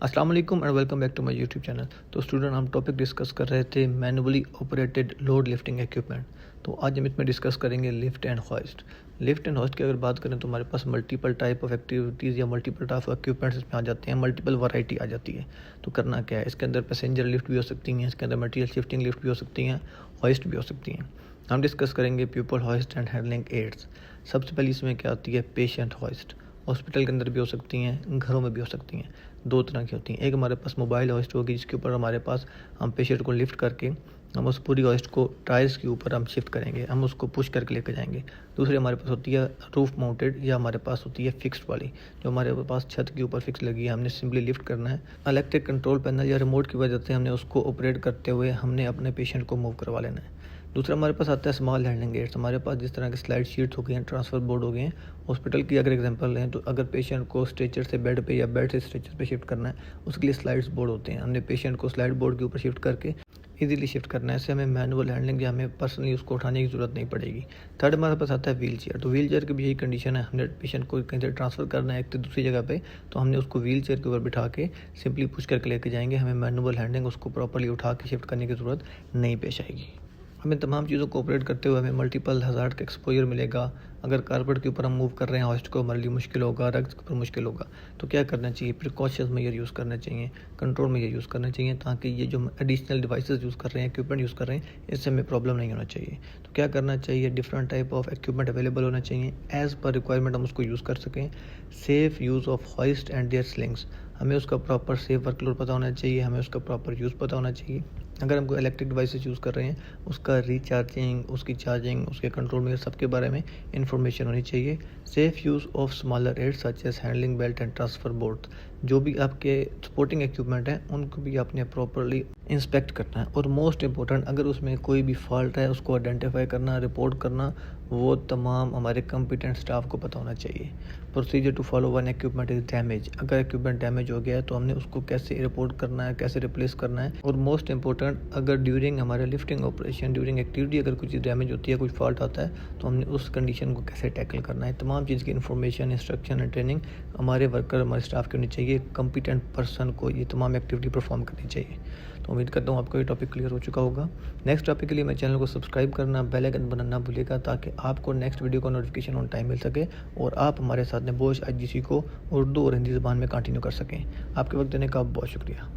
अस्सलाम वालेकुम and welcome back to my YouTube channel. तो स्टूडेंट, हम टॉपिक डिस्कस कर रहे थे manually operated load lifting equipment. तो आज हम इसमें डिस्कस करेंगे lift and hoist. Lift and hoist की अगर बात करें तो हमारे पास मल्टीपल टाइप ऑफ एक्टिविटीज़ या मल्टीपल टाइप ऑफ इक्विपमेंट्स इसमें आ जाते हैं, मल्टीपल वैरायटी आ जाती है। तो करना क्या है, इसके अंदर पैसेंजर लिफ्ट भी हो सकती हैं, इसके अंदर मटीरियल शिफ्टिंग लिफ्ट भी हो सकती हैं, होइस्ट भी हो सकती हैं। हम डिस्कस करेंगे people hoist and handling aids. सबसे पहले इसमें क्या आती है, पेशेंट होइस्ट। हॉस्पिटल के अंदर भी हो सकती हैं, घरों में भी हो सकती हैं। दो तरह की होती हैं। एक हमारे पास मोबाइल होइस्ट होगी जिसके ऊपर हमारे पास हम पेशेंट को लिफ्ट करके हम उस पूरी होइस्ट को टायर्स के ऊपर हम शिफ्ट करेंगे, हम उसको पुश करके लेकर जाएंगे। दूसरी हमारे पास होती है रूफ माउंटेड, या हमारे पास होती है फिक्स्ड वाली, जो हमारे पास छत के ऊपर फिक्स लगी है, हमने सिंपली लिफ्ट करना है। इलेक्ट्रिक कंट्रोल पैनल या रिमोट की वजह से हमने उसको ऑपरेट करते हुए हमने अपने पेशेंट को मूव करवा लेना है। दूसरा हमारे पास आता है स्मॉल हैंडलिंग एड्स। हमारे पास जिस तरह के स्लाइड शीट्स हो गए हैं, ट्रांसफ़र बोर्ड हो गए हैं। हॉस्पिटल की अगर एग्जांपल लें तो अगर पेशेंट को स्ट्रेचर से बेड पे या बेड से स्ट्रेचर पे शिफ्ट करना है, उसके लिए स्लाइड्स बोर्ड होते हैं। हमने पेशेंट को स्लाइड बोर्ड के ऊपर शिफ्ट करके इजीली शिफ्ट करना है। इससे हमें मैनुअल हैंडलिंग या हमें पर्सनली उसको उठाने की ज़रूरत नहीं पड़ेगी। थर्ड हमारे पास आता है व्हील चेयर। तो व्हील चेयर की भी यही कंडीशन है, हमने पेशेंट को कहीं से ट्रांसफ़र करना है एक से दूसरी जगह पे, तो हमने उसको व्हील चेयर के ऊपर बिठा के सिंपली पुश करके लेके जाएंगे। हमें मैनुअल हैंडलिंग उसको प्रॉपरली उठा के शिफ्ट करने की ज़रूरत नहीं पेश आएगी। हमें तमाम चीज़ों को ऑपरेट करते हुए हमें मल्टीपल हज़ार्ड का एक्सपोजर मिलेगा। अगर कारपेट के ऊपर हम मूव कर रहे हैं होस्ट को, हमारे लिए मुश्किल होगा, रग्स के ऊपर मुश्किल होगा। तो क्या करना चाहिए, प्रिकॉशंस मेजर यूज़ करना चाहिए, कंट्रोल मेजर यूज़ करना चाहिए, ताकि ये जो एडिशनल डिवाइसेस यूज़ कर रहे हैं, इक्विपमेंट यूज़ कर रहे हैं, इससे हमें प्रॉब्लम नहीं होना चाहिए। तो क्या करना चाहिए, different type of equipment available होना चाहिए, एज़ पर रिक्वायरमेंट हम उसको यूज़ कर सकें। Safe use of hoist and their slings, हमें उसका प्रॉपर सेफ वर्कलोड पता होना चाहिए, हमें उसका प्रॉपर यूज़ पता होना चाहिए। अगर हम कोई इलेक्ट्रिक डिवाइसेस यूज़ कर रहे हैं, उसका रिचार्जिंग, उसकी चार्जिंग, उसके कंट्रोल में सबके बारे में इंफॉर्मेशन होनी चाहिए। Safe use of smaller aids such as handling belt and transfer board, जो भी आपके सपोर्टिंग इक्विपमेंट हैं उनको भी आपने प्रॉपरली इंस्पेक्ट करना है। और मोस्ट इंपॉर्टेंट, अगर उसमें कोई भी फॉल्ट है उसको आइडेंटिफाई करना, रिपोर्ट करना, वो तमाम हमारे कंपिटेंट स्टाफ को पता होना चाहिए। Procedure to follow one equipment is damage, अगर इक्विपमेंट डैमेज हो गया है तो हमने उसको कैसे रिपोर्ट करना है, कैसे रिप्लेस करना है। और मोस्ट इंपॉर्टेंट, अगर ड्यूरिंग हमारे लिफ्टिंग ऑपरेशन, ड्यूरिंग एक्टिविटी अगर कुछ चीज़ डैमेज होती है, कुछ फॉल्ट आता है, तो हमने उस कंडीशन को कैसे टैकल करना है। तमाम चीज़ की इन्फॉर्मेशन, इंस्ट्रक्शन एंड ट्रेनिंग हमारे वर्कर, हमारे स्टाफ की होनी चाहिए। कंपिटेंट पर्सन को ये तमाम एक्टिविटी परफॉर्म करनी चाहिए। तो उम्मीद करता हूँ आपको ये टॉपिक क्लियर हो चुका होगा। नेक्स्ट टॉपिक के लिए मेरे चैनल को सब्सक्राइब करना, बेल आइकन बनाना ना भूलिएगा, ताकि आपको नेक्स्ट वीडियो का नोटिफिकेशन ऑन टाइम मिल सके और आप हमारे साथ में बोश IGC को उर्दू और हिंदी ज़बान में कंटिन्यू कर सकें। आपके वक्त देने का बहुत शुक्रिया।